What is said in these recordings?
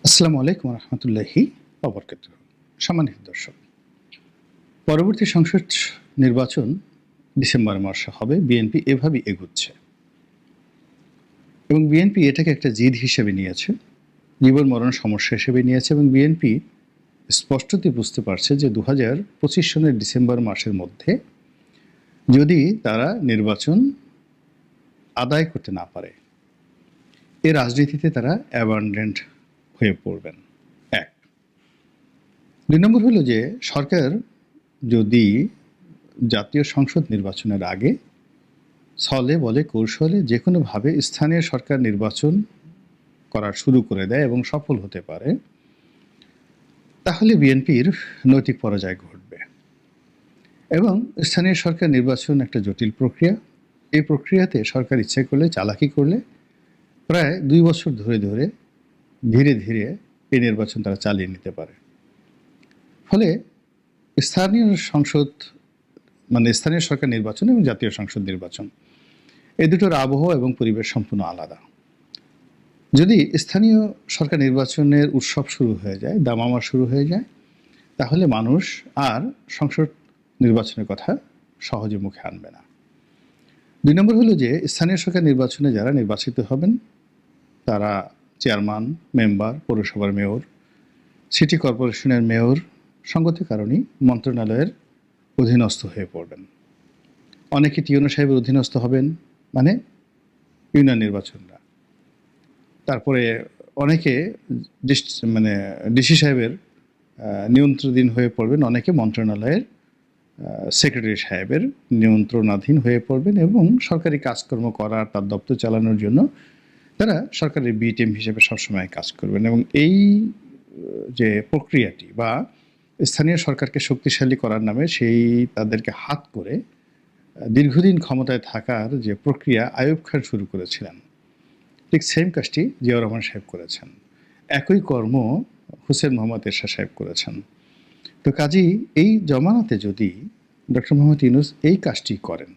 আসসালামু আলাইকুম রহমতুল্লাহি ওয়া বারাকাতুহু। সম্মানিত দর্শক, পরবর্তী সংসদ নির্বাচন ডিসেম্বর মাসে হবে। বিএনপি এভাবেই এগুচ্ছে এবং বিএনপি এটাকে একটা জিদ হিসেবে নিয়েছে, জীবন মরণ সমস্যা হিসেবে নিয়েছে এবং বিএনপি স্পষ্টতই বুঝতে পারছে যে ২০২৫ সনের ডিসেম্বর মাসের মধ্যে যদি তারা নির্বাচন আদায় করতে না পারে, এ রাজনীতিতে তারা অ্যাবান্ডেন্ট হয়ে পড়বেন। ১। ২ নম্বর হলো যে সরকার যদি জাতীয় সংসদ নির্বাচনের আগে ছলে বলে কৌশলে যে কোনোভাবে স্থানীয় সরকার নির্বাচন করা শুরু করে দেয় এবং সফল হতে পারে, তাহলে বিএনপির নৈতিক পরাজয় ঘটবে। এবং স্থানীয় সরকার নির্বাচন একটা জটিল প্রক্রিয়া। এই প্রক্রিয়াতে সরকার ইচ্ছে করলে, চালাকি করলে প্রায় ২ বছর ধরে ধীরে ধীরে এই নির্বাচন তারা চালিয়ে নিতে পারে। ফলে স্থানীয় সংসদ স্থানীয় সরকার নির্বাচন এবং জাতীয় সংসদ নির্বাচন, এই দুটোর আবহাওয়া এবং পরিবেশ সম্পূর্ণ আলাদা। যদি স্থানীয় সরকার নির্বাচনের উৎসব শুরু হয়ে যায়, দামামা শুরু হয়ে যায়, তাহলে মানুষ আর সংসদ নির্বাচনের কথা সহজে মুখে আনবে না। ২ নম্বর হলো যে স্থানীয় সরকার নির্বাচনে যারা নির্বাচিত হবেন তারা চেয়ারম্যান, মেম্বার, পৌরসভার মেয়র, সিটি কর্পোরেশনের মেয়র সঙ্গত কারণেই মন্ত্রণালয়ের অধীনস্থ হয়ে পড়বেন। অনেকে টিউনো সাহেবের অধীনস্থ হবেন, মানে ইউনিয়ন নির্বাচনরা। তারপরে অনেকে ডিসি সাহেবের নিয়ন্ত্রণাধীন হয়ে পড়বেন, অনেকে মন্ত্রণালয়ের সেক্রেটারি সাহেবের নিয়ন্ত্রণাধীন হয়ে পড়বেন এবং সরকারি কাজকর্ম করার, তার দপ্তর চালানোর জন্য তারা সরকারের বি টিম হিসেবে সবসময় কাজ করবেন। এবং এই যে প্রক্রিয়াটি বা স্থানীয় সরকারকে শক্তিশালী করার নামে সেই তাদেরকে হাত করে দীর্ঘদিন ক্ষমতায় থাকার যে প্রক্রিয়া আইয়ুব খান শুরু করেছিলেন, ঠিক সেম কাজটি জিয়াউর রহমান সাহেব করেছেন। একই কর্ম হুসেন মোহাম্মদ এরশাদ সাহেব করেছেন। তো কাজেই এই জমানাতে যদি ডক্টর মোহাম্মদ ইউনূস এই কাজটি করেন,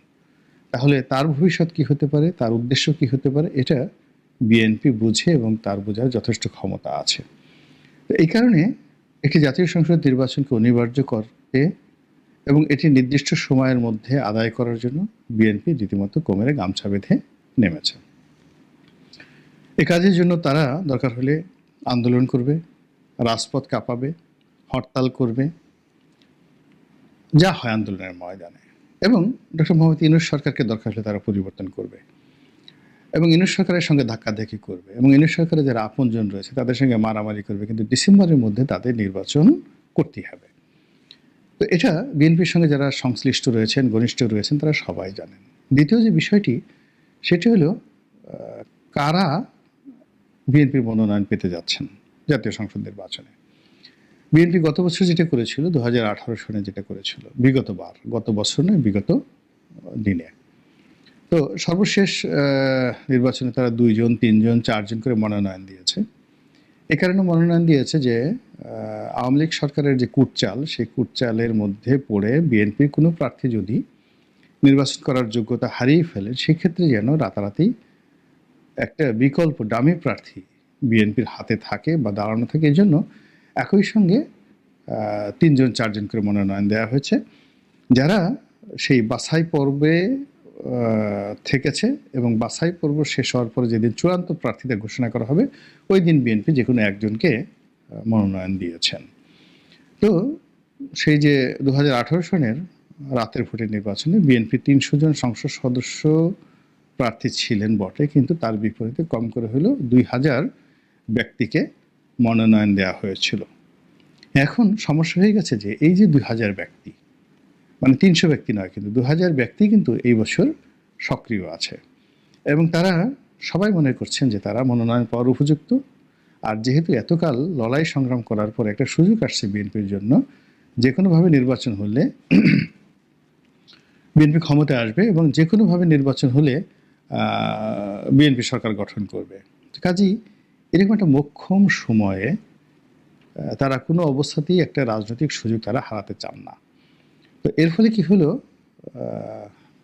তাহলে তার ভবিষ্যৎ কী হতে পারে, তার উদ্দেশ্য কী হতে পারে, এটা বিএনপি বুঝে এবং তার বোঝার যথেষ্ট ক্ষমতা আছে। তো এই কারণে একটি জাতীয় সংসদ নির্বাচনকে অনিবার্য করতে এবং এটি নির্দিষ্ট সময়ের মধ্যে আদায় করার জন্য বিএনপি রীতিমতো কোমরে গামছা বেঁধে নেমেছে। এ কাজের জন্য তারা দরকার হলে আন্দোলন করবে, রাজপথ কাঁপাবে, হরতাল করবে, যা হয় আন্দোলনের ময়দানে। এবং ডক্টর মোহাম্মদ ইউনূস সরকারকে দরকার হলে তারা পরিবর্তন করবে এবং ইউনূস সরকারের সঙ্গে ধাক্কাধাক্কি করবে এবং ইউনূস সরকারের যারা আপনজন রয়েছে তাদের সঙ্গে মারামারি করবে, কিন্তু ডিসেম্বরের মধ্যে তাদের নির্বাচন করতেই হবে। তো এটা বিএনপির সঙ্গে যারা সংশ্লিষ্ট রয়েছেন, ঘনিষ্ঠ রয়েছেন, তারা সবাই জানেন। দ্বিতীয় যে বিষয়টি, সেটি হলো কারা বিএনপির মনোনয়ন পেতে যাচ্ছেন জাতীয় সংসদ নির্বাচনে। বিএনপি গত বছর যেটা করেছিল, ২০১৮ সনে যেটা করেছিল, গত বছর নয়, বিগত দিনে। তো সর্বশেষ নির্বাচনে তারা ২ জন, ৩ জন, ৪ জন করে মনোনয়ন দিয়েছে। এ কারণে মনোনয়ন দিয়েছে যে আওয়ামী লীগ সরকারের যে কুটচাল, সেই কুটচালের মধ্যে পড়ে বিএনপির কোনো প্রার্থী যদি নির্বাচন করার যোগ্যতা হারিয়ে ফেলে, সেক্ষেত্রে যেন রাতারাতি একটা বিকল্প ডামি প্রার্থী বিএনপির হাতে থাকে বা দাঁড়ানো থাকে। এই জন্য একই সঙ্গে ৩ জন, ৪ জন করে মনোনয়ন দেওয়া হয়েছে, যারা সেই বাছাই পর্বে থেকেছে এবং বাছাই পর্ব শেষ হওয়ার পরে যেদিন চূড়ান্ত প্রার্থীদের ঘোষণা করা হবে, ওই দিন বিএনপি যে কোনো একজনকে মনোনয়ন দিয়েছেন। তো সেই যে ২০১৮ সনের রাতের ভোটের নির্বাচনে বিএনপি ৩০০ জন সংসদ সদস্য প্রার্থী ছিলেন বটে, কিন্তু তার বিপরীতে কম করে হলেও ২,০০০ ব্যক্তিকে মনোনয়ন দেওয়া হয়েছিল। এখন সমস্যা হয়ে গেছে যে এই যে ২,০০০ ব্যক্তি, মানে ৩০০ ব্যক্তি নয়, কিন্তু ২,০০০ ব্যক্তি কিন্তু এই বছর সক্রিয় আছে এবং তারা সবাই মনে করছেন যে তারা মনোনয়ন পাওয়ার উপযুক্ত। আর যেহেতু এতকাল লড়াই সংগ্রাম করার পর একটা সুযোগ আসছে বিএনপির জন্য, যে কোনোভাবে নির্বাচন হলে বিএনপি ক্ষমতায় আসবে এবং যে কোনোভাবে নির্বাচন হলে বিএনপি সরকার গঠন করবে। কাজেই এরকম একটা মোক্ষম সময়ে তারা কোনো অবস্থাতেই একটা রাজনৈতিক সুযোগ তারা হারাতে চান না। তো এর ফলে কি হলো,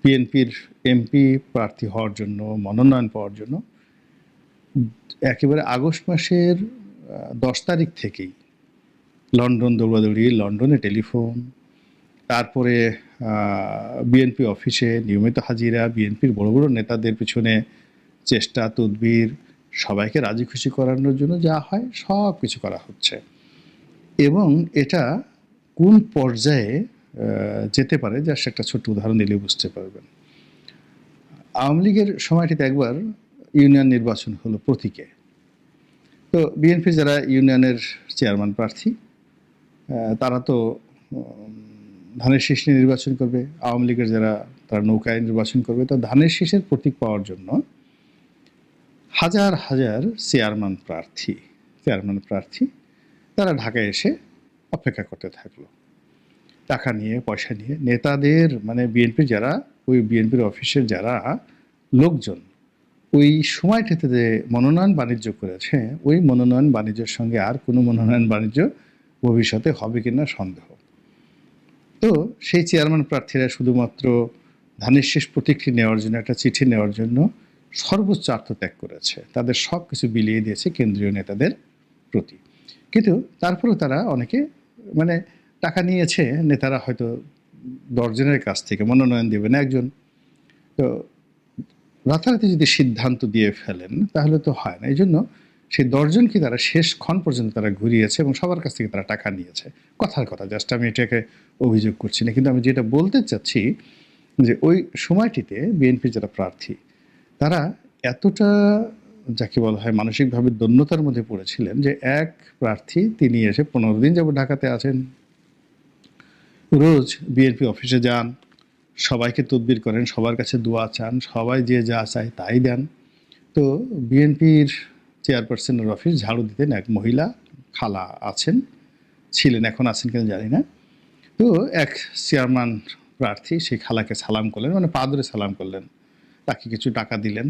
বিএনপির এমপি প্রার্থী হওয়ার জন্য, মনোনয়ন পাওয়ার জন্য একেবারে আগস্ট মাসের 10 তারিখ থেকেই লন্ডন দৌড়াদৌড়ি, লন্ডনে টেলিফোন, তারপরে বিএনপি অফিসে নিয়মিত হাজিরা, বিএনপির বড় বড় নেতাদের পিছনে চেষ্টা তদবির, সবাইকে রাজি খুশি করানোর জন্য যা হয় সব কিছু করা হচ্ছে। এবং এটা কোন পর্যায়ে যেতে পারে, জাস্ট একটা ছোট্ট উদাহরণ দিলে বুঝতে পারবেন। আওয়ামী লীগের সময়টিতে একবার ইউনিয়ন নির্বাচন হলো প্রতীকে। তো বিএনপি যারা ইউনিয়নের চেয়ারম্যান প্রার্থী, তারা তো ধানের শীষ নিয়ে নির্বাচন করবে। আওয়ামী লীগের যারা, তারা নৌকায় নির্বাচন করবে। তো ধানের শীষের প্রতীক পাওয়ার জন্য হাজার হাজার চেয়ারম্যান প্রার্থী তারা ঢাকায় এসে অপেক্ষা করতে থাকলো, টাকা নিয়ে পয়সা নিয়ে। নেতাদের মানে বিএনপির যারা, ওই বিএনপির অফিসের যারা লোকজন ওই সময়টাতে যে মনোনয়ন বাণিজ্য করেছে, ওই মনোনয়ন বাণিজ্যের সঙ্গে আর কোনো মনোনয়ন বাণিজ্য ভবিষ্যতে হবে কিনা সন্দেহ। তো সেই চেয়ারম্যান প্রার্থীরা শুধুমাত্র ধানের শীষ প্রতীকটি নেওয়ার জন্য, একটা চিঠি নেওয়ার জন্য সর্বোচ্চ আত্মত্যাগ করেছে, তাদের সব কিছু বিলিয়ে দিয়েছে কেন্দ্রীয় নেতাদের প্রতি। কিন্তু তারপরেও তারা অনেকে মানে টাকা নিয়েছে, নেতারা হয়তো 10 জনের কাছ থেকে মনোনয়ন দেবেন একজন। তো রাতারাতি যদি সিদ্ধান্ত দিয়ে ফেলেন তাহলে তো হয় না। এই জন্য সেই 10 জনকে তারা শেষ ক্ষণ পর্যন্ত তারা ঘুরিয়েছে এবং সবার কাছ থেকে তারা টাকা নিয়েছে। কথার কথা, জাস্ট আমি এটাকে অভিযোগ করছি না, কিন্তু আমি যেটা বলতে চাচ্ছি যে ওই সময়টিতে বিএনপির যারা প্রার্থী, তারা এতটা যাকে বলা হয় মানসিকভাবে দন্যতার মধ্যে পড়েছিলেন যে এক প্রার্থী তিনি এসে 15 দিন যাবত ঢাকাতে আছেন, রোজ বিএনপি অফিসে যান, সবাইকে তদবির করেন, সবার কাছে দোয়া চান, সবাই যে যা চায় তাই দেন। তো বিএনপির চেয়ারপারসনের অফিস ঝাড়ু দিতেন এক মহিলা খালা ছিলেন, এখন আছেন কিনা জানি না। তো এক চেয়ারম্যান প্রার্থী সেই খালাকে সালাম করলেন, মানে পা ধরে সালাম করলেন, তাকে কিছু টাকা দিলেন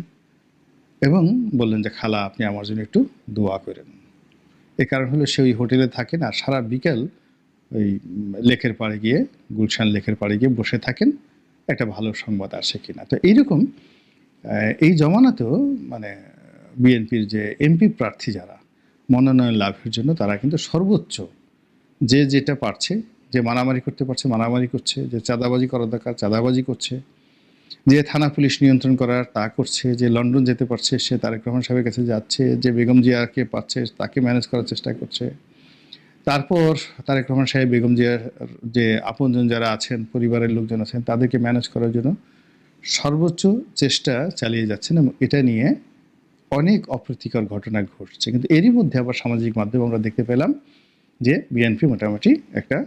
এবং বললেন যে খালা আপনি আমার জন্য একটু দোয়া করেন। এ কারণ হলো সে ওই হোটেলে থাকেন আর সারা বিকেল ওই লেকের পাড়ে গিয়ে, গুলশান লেকের পাড়ে গিয়ে বসে থাকেন একটা ভালো সংবাদ আসে কিনা। তো এইরকম এই জমানাতেও মানে বিএনপির যে এমপি প্রার্থী যারা মনোনয়ন লাভের জন্য, তারা কিন্তু সর্বোচ্চ যে যেটা পারছে, যে মারামারি করতে পারছে মারামারি করছে, যে চাঁদাবাজি করার দরকার চাঁদাবাজি করছে, যে থানা পুলিশ নিয়ন্ত্রণ করার তা করছে, যে লন্ডন যেতে পারছে সে তারেক রহমান সাহেবের কাছে যাচ্ছে, যে বেগম জিয়াকে পাচ্ছে তাকে ম্যানেজ করার চেষ্টা করছে। তারপর তারেক রহমান সাহেব বেগম জিয়ার যে আপনজন যারা আছেন, পরিবারের লোকজন আছেন, তাদেরকে ম্যানেজ করার জন্য সর্বোচ্চ চেষ্টা চালিয়ে যাচ্ছেন এবং এটা নিয়ে অনেক অপ্রীতিকর ঘটনা ঘটছে। কিন্তু এরই মধ্যে আবার সামাজিক মাধ্যমে আমরা দেখতে পেলাম যে বিএনপি মোটামুটি একটা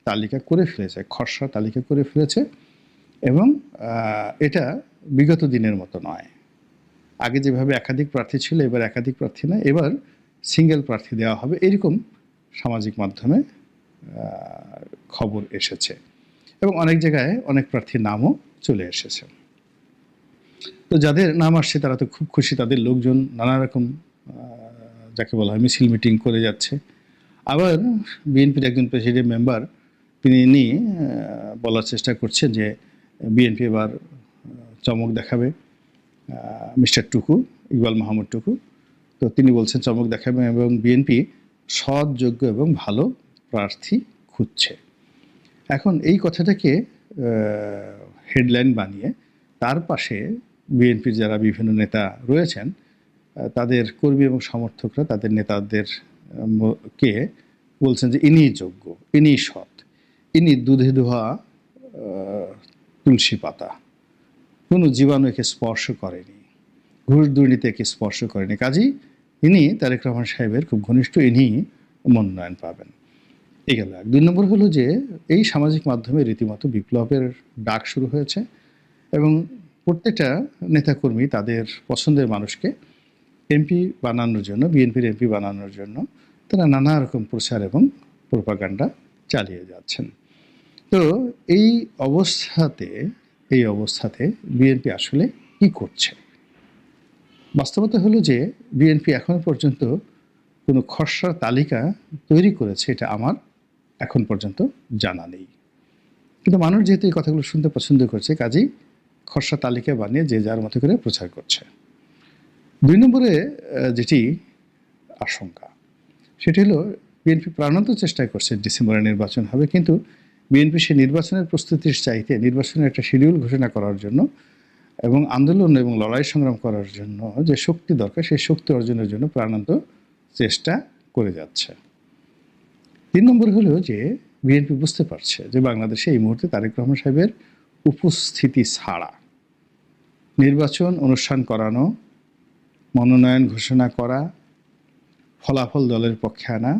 তালিকা করে ফেলেছে, খসড়া তালিকা করে ফেলেছে এবং এটা বিগত দিনের মতো নয়। আগে যেভাবে একাধিক প্রার্থী ছিল, এবার একাধিক প্রার্থী নয়, এবার সিঙ্গেল প্রার্থী দেওয়া হবে, এরকম সামাজিক মাধ্যমে খবর এসেছে এবং অনেক জায়গায় অনেক প্রার্থীর নামও চলে এসেছে। তো যাদের নাম আসছে তারা তো খুব খুশি, তাদের লোকজন নানা রকম যাকে বলা হয় মিছিল মিটিং করে যাচ্ছে। আবার বিএনপির একজন প্রেসিডেন্ট মেম্বার তিনি বলার চেষ্টা করছেন যে বিএনপি এবার চমক দেখাবে, মিস্টার টুকু, ইকবাল মাহমুদ টুকু। তো তিনি বলছেন চমক দেখাবে এবং বিএনপি সৎ, যোগ্য এবং ভালো প্রার্থী খুঁজছে। এখন এই কথাটাকে হেডলাইন বানিয়ে তার পাশে বিএনপির যারা বিভিন্ন নেতা রয়েছেন, তাদের কর্মী এবং সমর্থকরা তাদের নেতাদের কে বলছেন যে ইনি যোগ্য, ইনি সৎ, ইনি দুধে ধোয়া তুলসী পাতা, কোনো জীবাণু একে স্পর্শ করেনি, ঘুষ দুর্নীতি একে স্পর্শ করেনি, কাজেই ইনি তারেক রহমান সাহেবের খুব ঘনিষ্ঠ, ইনি মনোনয়ন পাবেন। এই গেল এক। 2 নম্বর হলো যে এই সামাজিক মাধ্যমে রীতিমতো বিপ্লবের ডাক শুরু হয়েছে এবং প্রত্যেকটা নেতাকর্মী তাদের পছন্দের মানুষকে এমপি বানানোর জন্য, বিএনপির এমপি বানানোর জন্য তারা নানা রকম প্রচার এবং প্রোপাগান্ডা চালিয়ে যাচ্ছেন। তো এই অবস্থাতে বিএনপি আসলে কি করছে? বাস্তবতা হলো যে বিএনপি এখনো পর্যন্ত কোনো খসড়া তালিকা তৈরি করেছে এটা আমার এখন পর্যন্ত জানা নেই। কিন্তু মানুষ যেহেতু এই কথাগুলো শুনতে পছন্দ করছে, কাজেই খসড়া তালিকা বানিয়ে যে যার মতো করে প্রচার করছে। 2 নম্বরে যেটি আশঙ্কা, সেটি হলো বিএনপি প্রাণান্ত চেষ্টা করছে ডিসেম্বরে নির্বাচন হবে, কিন্তু বিএনপি সেই নির্বাচনের প্রস্তুতির চাইতে নির্বাচনের একটা শিডিউল ঘোষণা করার জন্য এবং আন্দোলন এবং লড়াই সংগ্রাম করার জন্য যে শক্তি দরকার সেই শক্তি অর্জনের জন্য প্রাণান্ত চেষ্টা করে যাচ্ছে। 3 নম্বর হলো যে বিএনপি বুঝতে পারছে যে বাংলাদেশে এই মুহূর্তে তারেক রহমান সাহেবের উপস্থিতি ছাড়া নির্বাচন অনুষ্ঠান করানো, মনোনয়ন ঘোষণা করা, ফলাফল দলের পক্ষে আনা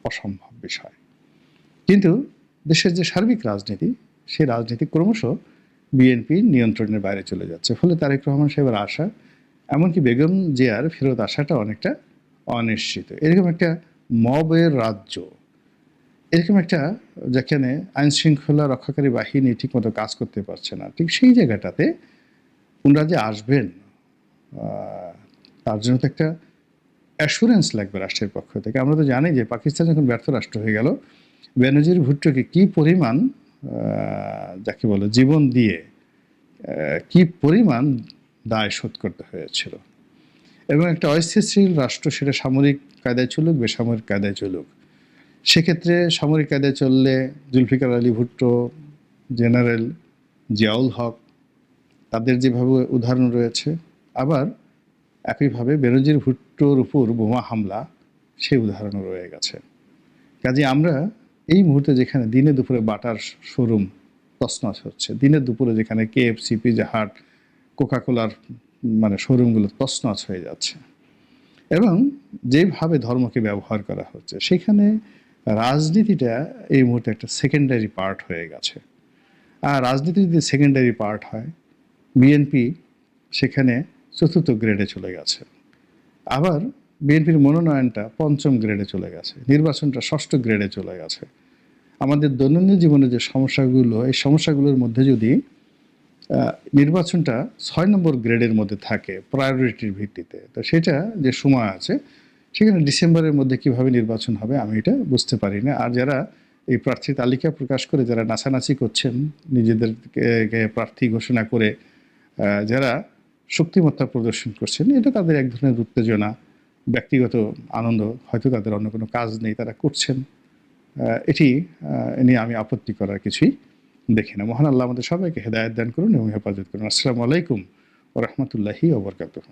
অসম্ভব বিষয়। কিন্তু দেশের যে সার্বিক রাজনীতি, সেই রাজনীতি ক্রমশ বিএনপির নিয়ন্ত্রণের বাইরে চলে যাচ্ছে। ফলে তারেক রহমান সাহেবের আশা, এমনকি বেগম জিয়ার ফেরত আসাটা অনেকটা অনিশ্চিত। এরকম একটা মবের রাজ্য, এরকম একটা যেখানে আইন শৃঙ্খলা রক্ষাকারী বাহিনী ঠিকমতো কাজ করতে পারছে না, ঠিক সেই জায়গাটাতে ওনারা যে আসবেন তার জন্য তো একটা অ্যাসুরেন্স লাগবে রাষ্ট্রের পক্ষ থেকে। আমরা তো জানি যে পাকিস্তান যখন ব্যর্থ রাষ্ট্র হয়ে গেল, বেনজির ভুট্টোকে কি পরিমাণ যাকে বলে জীবন দিয়ে কি পরিমাণ দায় শোধ করতে হয়েছিল। এবং একটা অস্থিতিশীল রাষ্ট্র, সেটা সামরিক কায়দায় চলুক বেসামরিক কায়দায় চলুক, সেক্ষেত্রে সামরিক কায়দায় চললে জুলফিকার আলী ভুট্টো, জেনারেল জিয়াউল হক, তাদের যেভাবে উদাহরণ রয়েছে, আবার একইভাবে বেনজির ভুট্টোর উপর বোমা হামলা, সেই উদাহরণও রয়ে গেছে। কাজে আমরা এই মুহূর্তে যেখানে দিনে দুপুরে বাটার শোরুম তছনছ হচ্ছে, দিনে দুপুরে যেখানে কেএফসি, পিৎজা হাট, কোকাকোলার মানে শোরুমগুলো তছনছ হয়ে যাচ্ছে, এবং যেভাবে ধর্মকে ব্যবহার করা হচ্ছে, সেখানে রাজনীতিটা এই মুহূর্তে একটা সেকেন্ডারি পার্ট হয়ে গেছে। আর রাজনীতি যদি সেকেন্ডারি পার্ট হয়, বিএনপি সেখানে চতুর্থ গ্রেডে চলে গেছে। আবার বিএনপির মনোনয়নটা পঞ্চম গ্রেডে চলে গেছে, নির্বাচনটা ষষ্ঠ গ্রেডে চলে গেছে। আমাদের দৈনন্দিন জীবনে যে সমস্যাগুলো, এই সমস্যাগুলোর মধ্যে যদি নির্বাচনটা 6 নম্বর গ্রেডের মধ্যে থাকে প্রায়োরিটির ভিত্তিতে, তো সেটা যে সময় আছে সেখানে ডিসেম্বরের মধ্যে কিভাবে নির্বাচন হবে আমি এটা বুঝতে পারি না। আর যারা এই প্রার্থী তালিকা প্রকাশ করে যারা নাচানাচি করছেন, নিজেদেরকে প্রার্থী ঘোষণা করে যারা শক্তিমত্তা প্রদর্শন করছেন, এটা তাদের এক ধরনের উত্তেজনা, ব্যক্তিগত আনন্দ, হয়তো তাদের অন্য কোনো কাজ নেই, তারা করছেন। এটি নিয়ে আমি আপত্তি করার কিছুই দেখি না। মহান আল্লাহ আমাদের সবাইকে হেদায়েত দান করুন এবং হেফাজত করুন। আসসালামু আলাইকুম ওয়া রাহমাতুল্লাহি ওয়া বারাকাতুহু।